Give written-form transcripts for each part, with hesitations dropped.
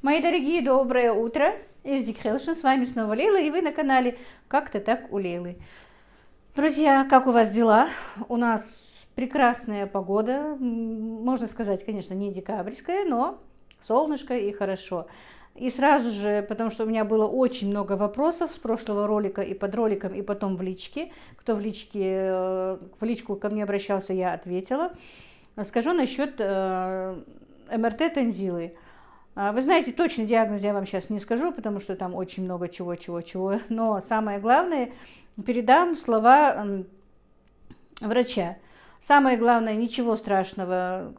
Мои дорогие, доброе утро! Ирдик Хелшин, с вами снова Лейла, и вы на канале «Как-то так у Лейлы». Друзья, как у вас дела? У нас прекрасная погода, можно сказать, конечно, не декабрьская, но солнышко и хорошо. И сразу же, потому что у меня было очень много вопросов с прошлого ролика и под роликом, и потом в личке. Кто в личку ко мне обращался, я ответила. Скажу насчет МРТ тонзиллы. Вы знаете, точный диагноз я вам сейчас не скажу, потому что там очень много чего, но самое главное, передам слова врача. Самое главное, ничего страшного,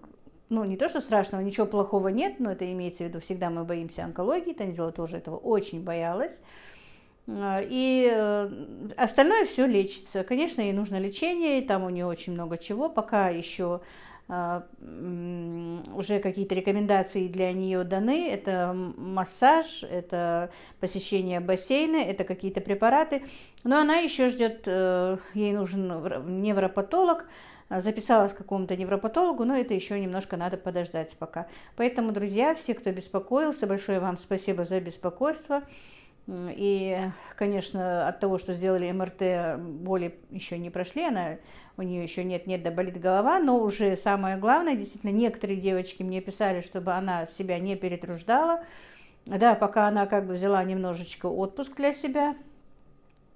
ну не то, что страшного, ничего плохого нет, но это имеется в виду, всегда мы боимся онкологии, Тонзилла тоже этого очень боялась. И остальное все лечится. Конечно, ей нужно лечение, и там у нее очень много чего, пока еще уже какие-то рекомендации для нее даны. Это массаж, это посещение бассейна, это какие-то препараты. Но она еще ждет, ей нужен невропатолог. Записалась к какому-то невропатологу, но это еще немножко надо подождать пока. Поэтому, друзья, все, кто беспокоился, большое вам спасибо за беспокойство. И, конечно, от того, что сделали МРТ, боли еще не прошли, у нее еще нет-нет, да болит голова, но уже самое главное, действительно, некоторые девочки мне писали, чтобы она себя не перетруждала, да, пока она как бы взяла немножечко отпуск для себя,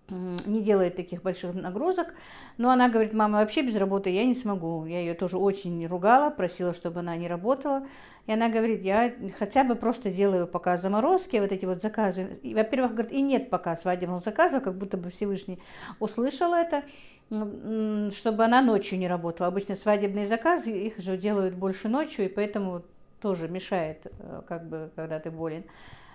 не делает таких больших нагрузок, но она говорит: мама, вообще без работы я не смогу. Я ее тоже очень ругала, просила, чтобы она не работала. И она говорит: я хотя бы просто делаю пока заморозки, вот эти вот заказы. И, во-первых, говорит, и нет пока свадебных заказов, как будто бы Всевышний услышал это, чтобы она ночью не работала. Обычно свадебные заказы, их же делают больше ночью, и поэтому тоже мешает, как бы, когда ты болен.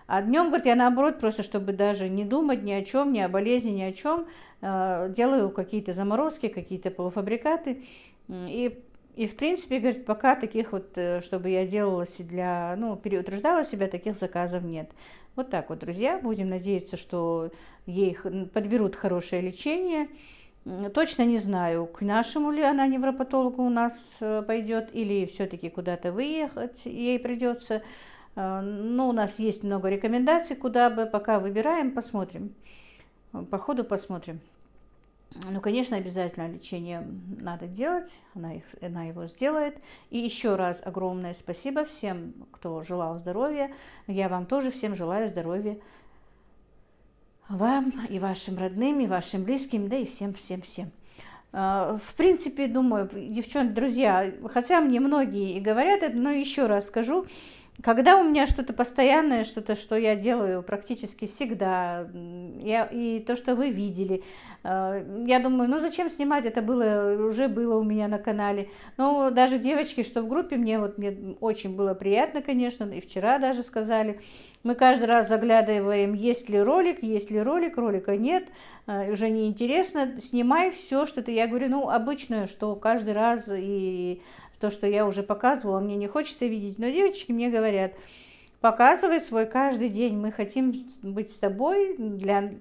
А днем, говорит, я наоборот, просто чтобы даже не думать ни о чем, ни о болезни, ни о чем, делаю какие-то заморозки, какие-то полуфабрикаты. И в принципе, говорит, пока таких вот, чтобы я делала себя, ну, переутруждала себя, таких заказов нет. Вот так вот, друзья, будем надеяться, что ей подберут хорошее лечение. Точно не знаю, к нашему ли она невропатологу у нас пойдет, или все-таки куда-то выехать ей придется. Но у нас есть много рекомендаций, куда бы, пока выбираем, посмотрим. По ходу посмотрим. Ну, конечно, обязательно лечение надо делать, она его сделает. И еще раз огромное спасибо всем, кто желал здоровья. Я вам тоже всем желаю здоровья. Вам и вашим родным, и вашим близким, да и всем-всем-всем. В принципе, думаю, девчонки, друзья, хотя мне многие и говорят это, но еще раз скажу, когда у меня что-то постоянное, что-то, что я делаю практически всегда, и то, что вы видели, я думаю, ну зачем снимать, это уже было у меня на канале. Но даже девочки, что в группе, мне очень было приятно, конечно, и вчера даже сказали, мы каждый раз заглядываем, есть ли ролик, ролика нет, уже неинтересно, снимай все, что ты, я говорю, ну обычно, что каждый раз и... То, что я уже показывала, мне не хочется видеть. Но девочки мне говорят: показывай свой каждый день. Мы хотим быть с тобой.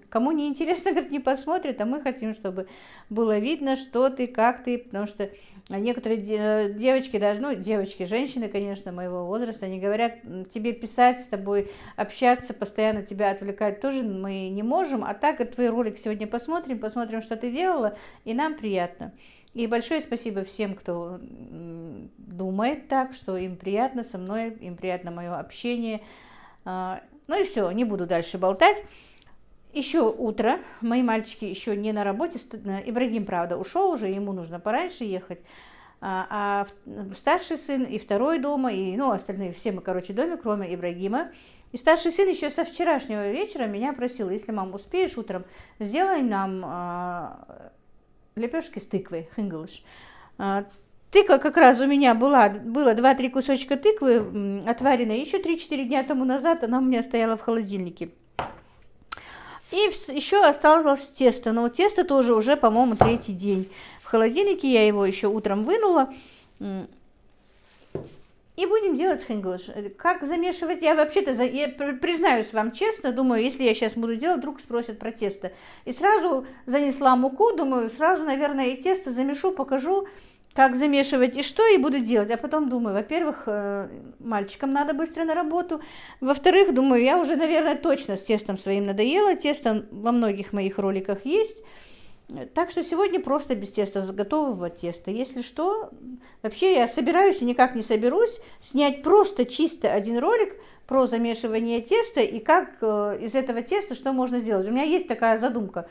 Кому не интересно, говорит, не посмотрит, а мы хотим, чтобы было видно, что ты, как ты. Потому что некоторые девочки, даже, ну, девочки, женщины, конечно, моего возраста, они говорят, тебе писать с тобой, общаться, постоянно тебя отвлекать тоже мы не можем. А так, твой ролик сегодня посмотрим, что ты делала, и нам приятно. И большое спасибо всем, кто думает так, что им приятно со мной, им приятно мое общение. Ну и все, не буду дальше болтать. Еще утро, мои мальчики еще не на работе. Ибрагим, правда, ушел уже, ему нужно пораньше ехать. А старший сын и второй дома, и ну, остальные все мы, короче, доме, кроме Ибрагима. И старший сын еще со вчерашнего вечера меня просил: если, мам, успеешь утром, сделай нам... лепешки с тыквой, хингелыш. Тыква как раз у меня было 2-3 кусочка тыквы отваренной. Еще 3-4 дня тому назад она у меня стояла в холодильнике. И еще осталось тесто. Но тесто тоже уже, по-моему, 3-й день в холодильнике. Я его еще утром вынула. И будем делать хингелыш. Как замешивать? Я вообще-то, я признаюсь вам честно, думаю, если я сейчас буду делать, вдруг спросят про тесто. И сразу занесла муку, думаю, сразу, наверное, и тесто замешу, покажу. как замешивать и что, и буду делать. А потом думаю, во-первых, мальчикам надо быстро на работу. Во-вторых, думаю, я уже, наверное, точно с тестом своим надоела. Тесто во многих моих роликах есть. Так что сегодня просто без теста, готового теста. Если что, вообще я собираюсь и никак не соберусь снять просто чисто один ролик про замешивание теста и как из этого теста что можно сделать. У меня есть такая задумка.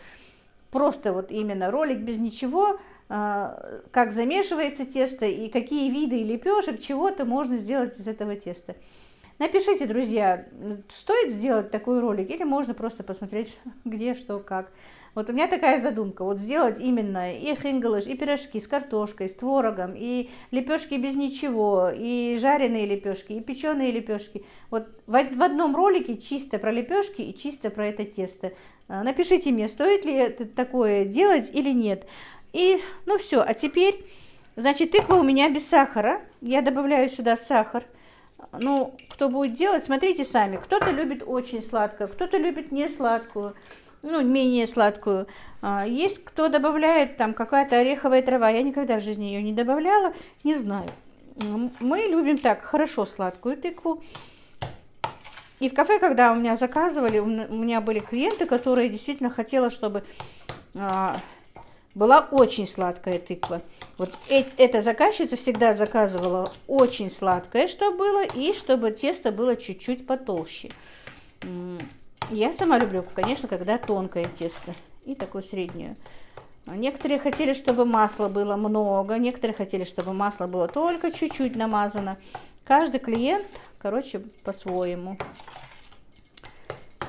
Просто вот именно ролик без ничего, как замешивается тесто и какие виды лепешек, чего-то можно сделать из этого теста. Напишите, друзья, стоит сделать такой ролик или можно просто посмотреть, где, что, как. Вот у меня такая задумка, вот сделать именно и хингалыш, и пирожки с картошкой, с творогом, и лепешки без ничего, и жареные лепешки, и печеные лепешки. Вот в одном ролике чисто про лепешки и чисто про это тесто. Напишите мне, стоит ли это такое делать или нет. И, ну все, а теперь, значит, тыква у меня без сахара. Я добавляю сюда сахар. Ну, кто будет делать, смотрите сами. Кто-то любит очень сладкое, кто-то любит не сладкую, ну, менее сладкую. Есть кто добавляет там какая-то ореховая трава. Я никогда в жизни ее не добавляла, не знаю. Мы любим так, хорошо сладкую тыкву. И в кафе, когда у меня заказывали, у меня были клиенты, которые действительно хотели, чтобы была очень сладкая тыква. Вот эта заказчица всегда заказывала очень сладкое, чтобы было, и чтобы тесто было чуть-чуть потолще. Я сама люблю, конечно, когда тонкое тесто и такое среднее. Некоторые хотели, чтобы масла было много, некоторые хотели, чтобы масло было только чуть-чуть намазано. Каждый клиент, короче, по-своему.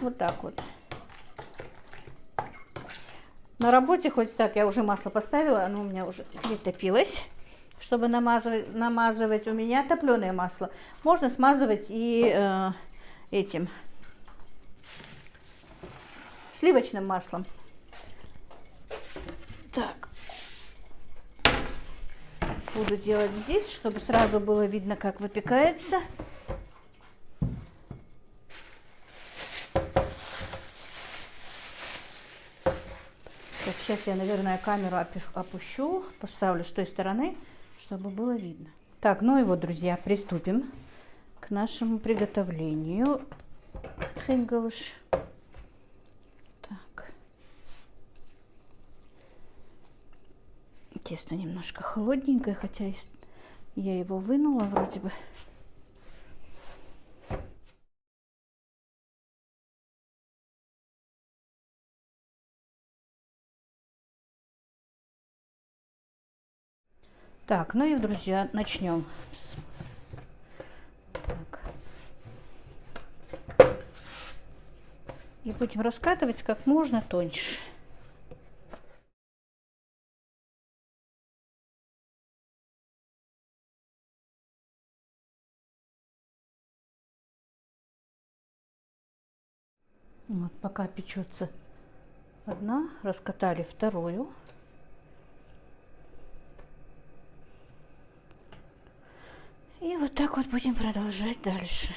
Вот так вот. На работе хоть так, я уже масло поставила, оно у меня уже притопилось, чтобы намазывать. У меня топленое масло. Можно смазывать и этим сливочным маслом. Так. Буду делать здесь, чтобы сразу было видно, как выпекается. Так, сейчас я, наверное, камеру опущу, поставлю с той стороны, чтобы было видно. Так, ну и вот, друзья, приступим к нашему приготовлению хингалыш. Так. Тесто немножко холодненькое, хотя я его вынула вроде бы. Так, ну и, друзья, начнем. Так. И будем раскатывать как можно тоньше. Вот, пока печется одна, раскатали вторую. И вот так вот будем продолжать дальше.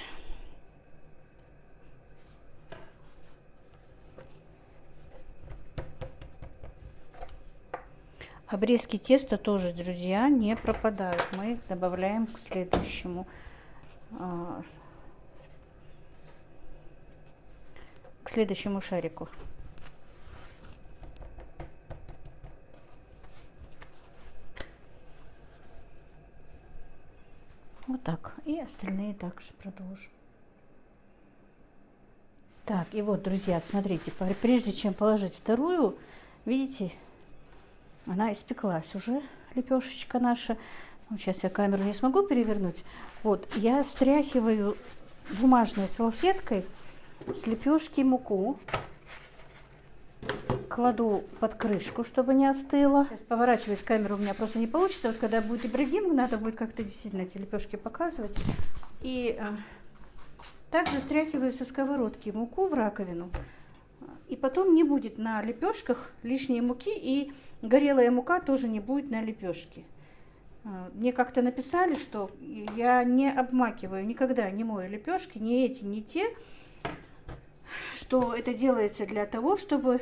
Обрезки теста тоже, друзья, не пропадают. Мы их добавляем к следующему шарику. Вот так. И остальные также продолжим. Так, и вот, друзья, смотрите, прежде чем положить вторую, видите, она испеклась уже, лепешечка наша. Ну, сейчас я камеру не смогу перевернуть. Вот, я стряхиваю бумажной салфеткой с лепешки муку. Кладу под крышку, чтобы не остыла. Сейчас поворачивать камеру у меня просто не получится. Вот когда будет ибрагим, надо будет как-то действительно эти лепешки показывать. И также стряхиваю со сковородки муку в раковину. И потом не будет на лепешках лишней муки, и горелая мука тоже не будет на лепешке. Мне как-то написали, что я не обмакиваю, никогда не мою лепешки, ни эти, ни те, что это делается для того, чтобы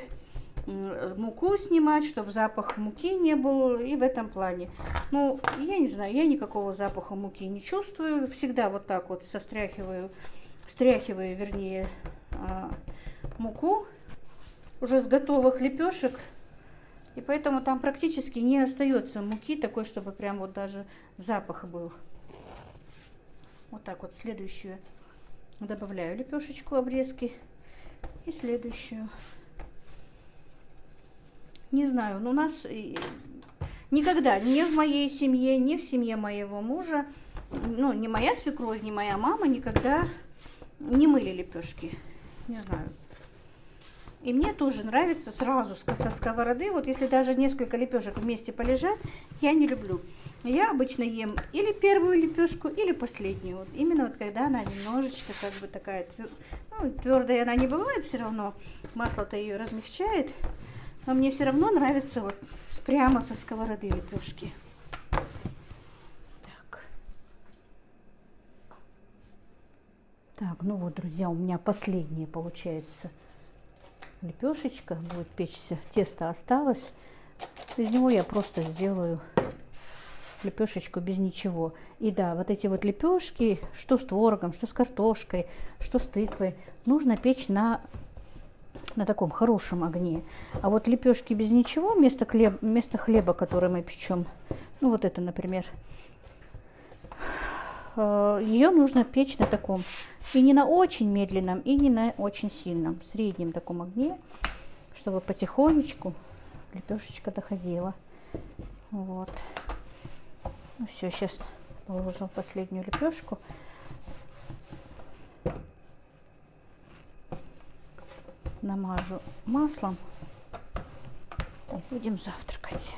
муку снимать, чтобы запах муки не был, и в этом плане. Ну, я не знаю, я никакого запаха муки не чувствую, всегда вот так вот стряхиваю, вернее, муку уже с готовых лепешек, и поэтому там практически не остается муки такой, чтобы прям вот даже запах был. Вот так вот следующую добавляю лепешечку, обрезки, и следующую. Не знаю, но у нас никогда ни в моей семье, ни в семье моего мужа, ну, ни моя свекровь, ни моя мама никогда не мыли лепешки. Не знаю. И мне тоже нравится сразу со сковороды, вот если даже несколько лепешек вместе полежат, я не люблю. Я обычно ем или первую лепешку, или последнюю. Вот именно вот когда она немножечко как бы такая твердая, она не бывает все равно, масло-то ее размягчает, но мне все равно нравится вот прямо со сковороды лепешки. Так, ну вот, друзья, у меня последняя получается лепешечка будет печься. Тесто осталось. Из него я просто сделаю лепешечку без ничего. И да, вот эти вот лепешки, что с творогом, что с картошкой, что с тыквой, нужно печь на таком хорошем огне. А вот лепешки без ничего, вместо хлеба, который мы печем, ну вот это, например, ее нужно печь на таком, и не на очень медленном, и не на очень сильном, среднем таком огне, чтобы потихонечку лепешечка доходила. Вот. Ну все, сейчас положим последнюю лепешку. Намажу маслом и будем завтракать.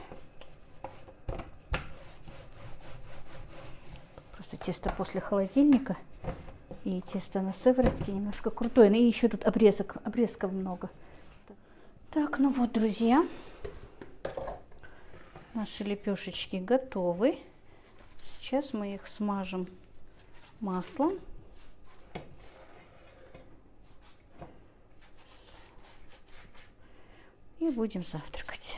Просто тесто после холодильника, и тесто на сыворотке немножко крутое. И еще тут обрезков много. Так, ну вот, друзья, наши лепешечки готовы. Сейчас мы их смажем маслом. И будем завтракать.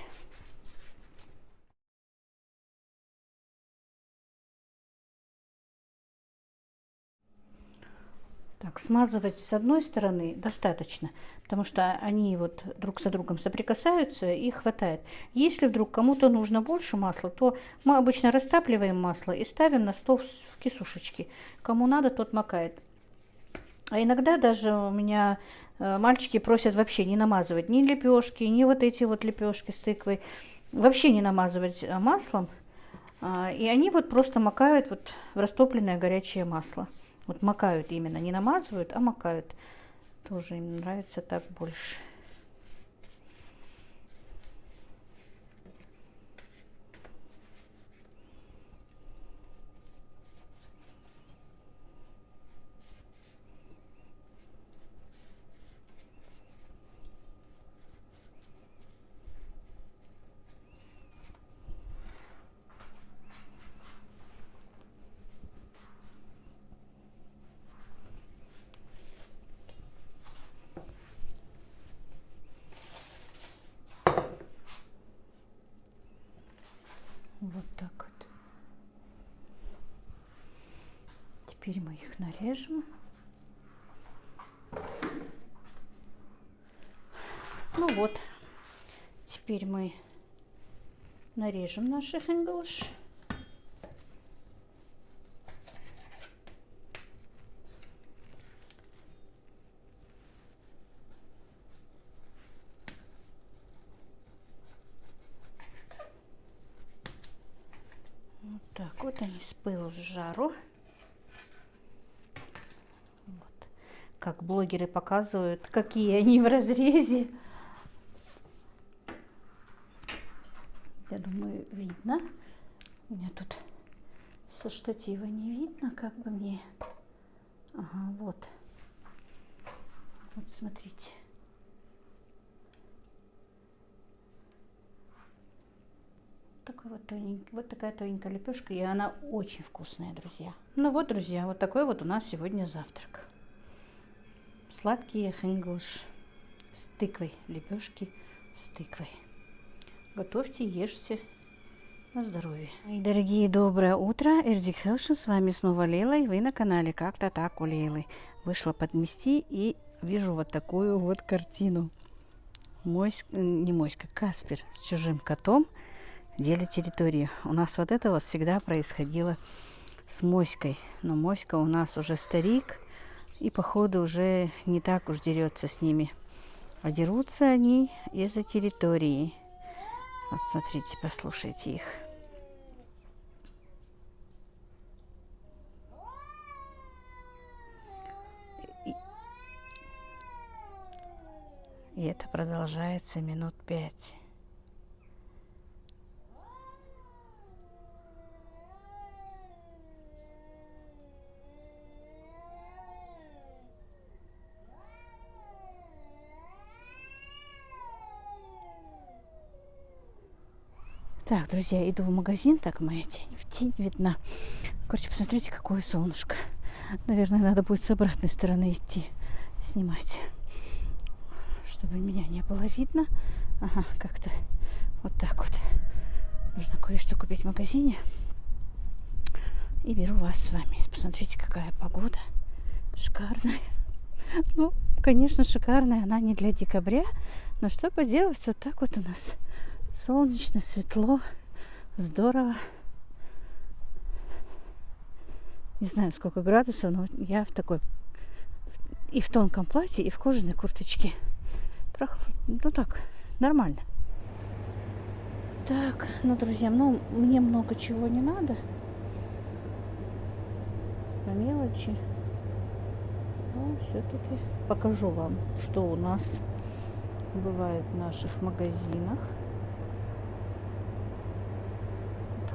Так, смазывать с одной стороны достаточно, потому что они вот друг со другом соприкасаются и хватает. Если вдруг кому-то нужно больше масла, то мы обычно растапливаем масло и ставим на стол в кисушечки. Кому надо, тот макает. А иногда даже у меня мальчики просят вообще не намазывать ни лепешки, ни вот эти вот лепешки с тыквой, вообще не намазывать маслом. И они вот просто макают вот в растопленное горячее масло. Вот макают именно, не намазывают, а макают. Тоже им нравится так больше. Вот так вот. Теперь мы их нарежем. Ну вот. Теперь мы нарежем наших English. Вот так вот они с пылу с жару. Вот. Как блогеры показывают, какие они в разрезе. Я думаю, видно. У меня тут со штатива не видно, как бы мне. Ага, вот. Вот смотрите. Вот такая тоненькая лепешка, и она очень вкусная, друзья. Ну вот, друзья, вот такой вот у нас сегодня завтрак. Сладкие English с тыквой лепешки с тыквой. Готовьте, ешьте. На здоровье. Мои дорогие, доброе утро. Эрзик Хелшин, с вами снова Лейла, и вы на канале Как-то так у Лейлы. Вышла подмести и вижу вот такую вот картину. Не Моська, Каспер с чужим котом делит территорию. У нас вот это вот всегда происходило с Моськой. Но Моська у нас уже старик и, походу, уже не так уж дерется с ними. А дерутся они из-за территории. Вот смотрите, послушайте их. И это продолжается минут 5. Так, друзья, иду в магазин. Так, моя тень в тень видна. Короче, посмотрите, какое солнышко. Наверное, надо будет с обратной стороны идти снимать, чтобы меня не было видно. Ага, как-то вот так вот. Нужно кое-что купить в магазине. И беру вас с вами. Посмотрите, какая погода. Шикарная. Ну, конечно, шикарная. Она не для декабря. Но что поделать, вот так вот у нас. Солнечно, светло, здорово. Не знаю, сколько градусов, но я в такой и в тонком платье, и в кожаной курточке. Ну так, нормально. Так, ну, друзья, мне много чего не надо. По мелочи. Но все-таки покажу вам, что у нас бывает в наших магазинах.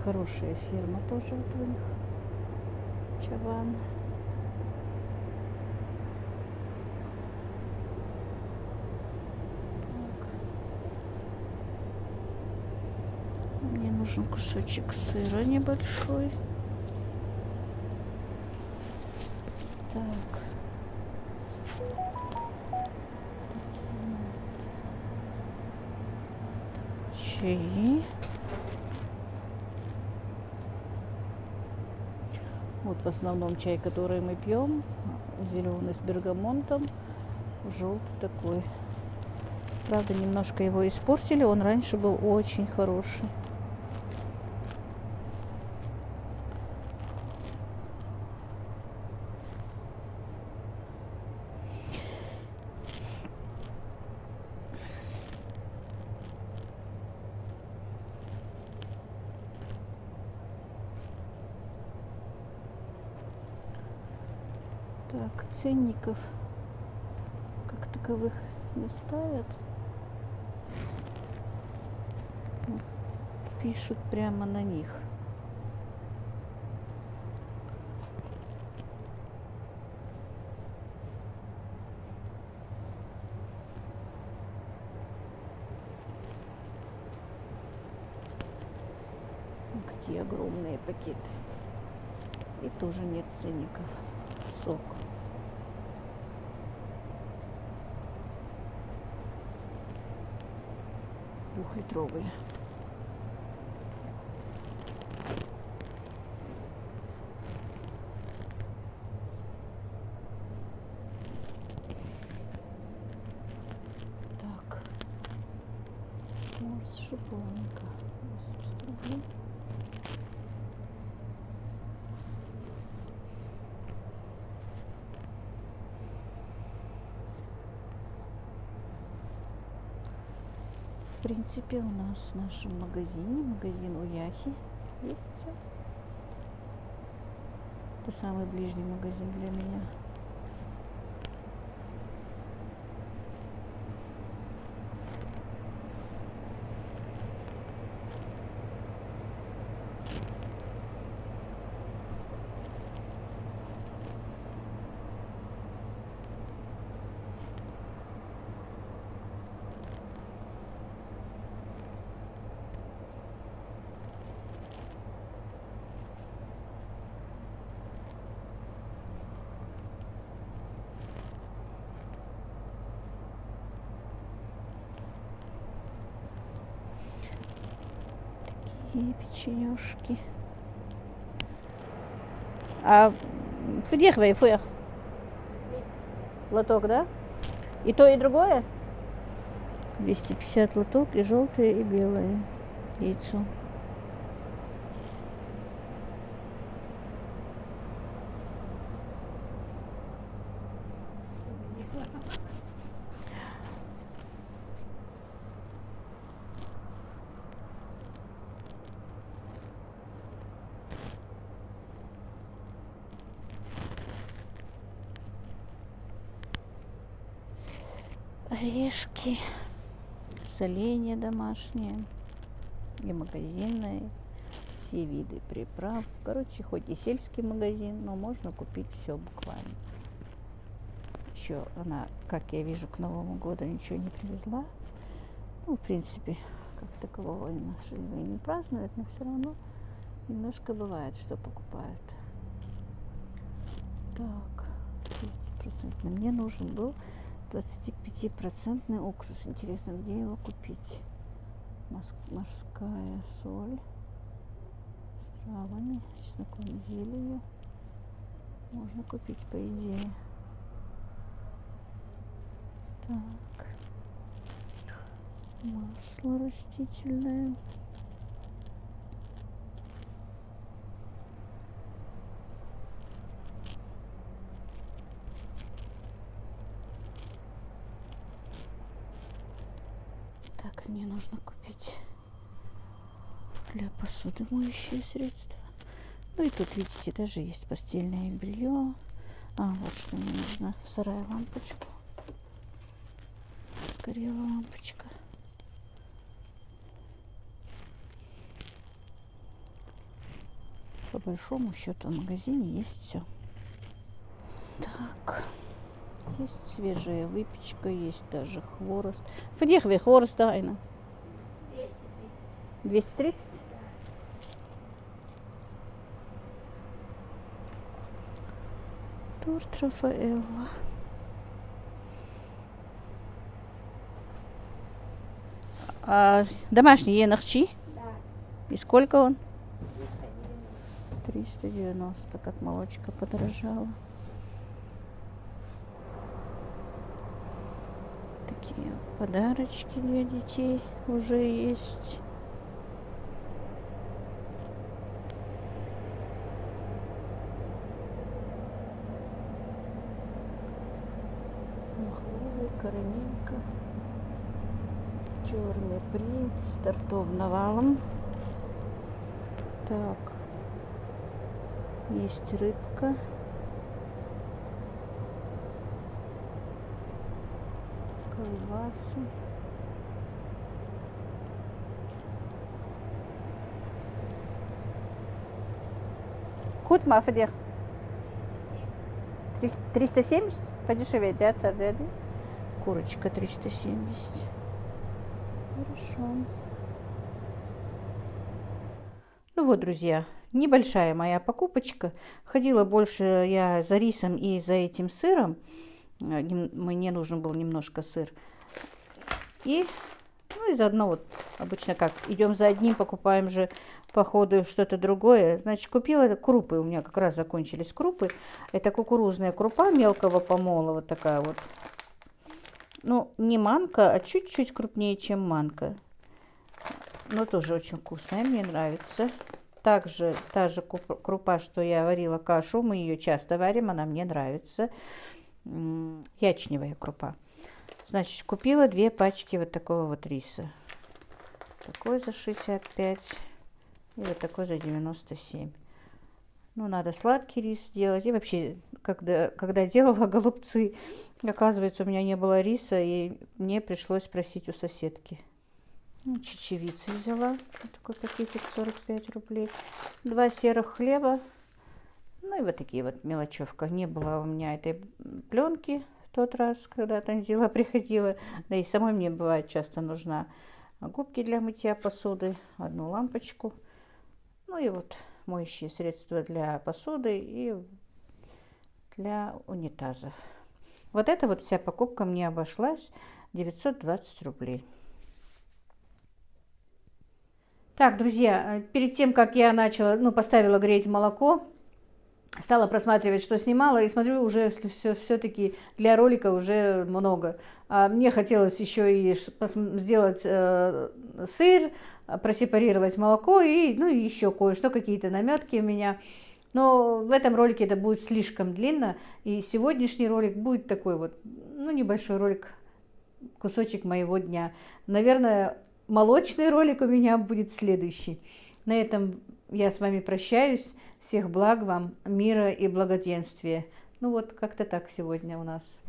Хорошая фирма тоже вот у них. Чаван. Так. Мне нужен кусочек сыра небольшой. Так. Чаи. Вот в основном чай, который мы пьем, зеленый с бергамонтом, желтый такой. Правда, немножко его испортили, он раньше был очень хороший. Так, ценников как таковых не ставят. Пишут прямо на них. Какие огромные пакеты. И тоже нет ценников. Сок. Двухлитровые. Так. Морс шиповника. 80 рублей. В принципе, у нас в нашем магазине, магазин у Яхи, есть все. Это самый ближний магазин для меня. такие печенюшки. А фудех вейфуях? Лоток, да? И то, и другое? 250 лоток, и желтое, и белое яйцо. Орешки, соленья домашние и магазинные, все виды приправ. Короче, хоть и сельский магазин, но можно купить все буквально. Еще она, как я вижу, к Новому году ничего не привезла. Ну, в принципе, как такового наши не празднуют, но все равно немножко бывает, что покупают. Так, 30%. Мне нужен был 25% уксус. Интересно, где его купить? Морская соль с травами, чесноком и зеленью. Можно купить, по идее. Так. Масло растительное. Так, мне нужно купить для посуды моющее средство. Ну и тут, видите, даже есть постельное белье. А, вот что мне нужно. В сарае лампочку. Сгорела лампочка. По большому счету в магазине есть все. Так. Есть свежая выпечка, есть даже хворост. Фадехве хворост, Айна. 230. 230? Торт Рафаэлла. А домашний енахчи? Да. И сколько он? 390, как молочка подорожала. Такие подарочки для детей уже есть. Махровый, карамелька. Черный принц, тортов навалом. Так. Есть рыбка. Колбасы. Кут мафадер. 370? Подешевее, да, царь? Курочка 370. Хорошо. Ну вот, друзья, небольшая моя покупочка. Ходила больше я за рисом и за этим сыром. Мне нужен был немножко сыр. И, ну и заодно вот обычно как, идем за одним, покупаем же по ходу что-то другое. Значит, купила крупы, у меня как раз закончились крупы. Это кукурузная крупа мелкого помола, вот такая вот. Ну, не манка, а чуть-чуть крупнее, чем манка. Но тоже очень вкусная, мне нравится. Также та же крупа, что я варила кашу, мы ее часто варим, она мне нравится. Ячневая крупа. Значит, купила 2 пачки вот такого вот риса. Такой за 65 и вот такой за 97. Ну, надо сладкий рис сделать. И вообще, когда делала голубцы, оказывается, у меня не было риса, и мне пришлось просить у соседки. Ну, чечевицы взяла. Вот такой пакетик 45 рублей. 2 серых хлеба. Ну и вот такие вот мелочевка. Не было у меня этой пленки в тот раз, когда Танзила приходила. Да и самой мне бывает часто нужна губки для мытья посуды, 1 лампочку. Ну и вот моющие средства для посуды и для унитазов. Вот эта вот вся покупка мне обошлась 920 рублей. Так, друзья, перед тем, как я начала, поставила греть молоко, стала просматривать, что снимала, и смотрю, уже все-таки для ролика уже много. Мне хотелось еще и сделать сыр, просепарировать молоко и, и еще кое-что, какие-то наметки у меня. Но в этом ролике это будет слишком длинно, и сегодняшний ролик будет такой вот, небольшой ролик, кусочек моего дня. Наверное, молочный ролик у меня будет следующий. На этом я с вами прощаюсь. Всех благ вам, мира и благоденствия. Как-то так сегодня у нас.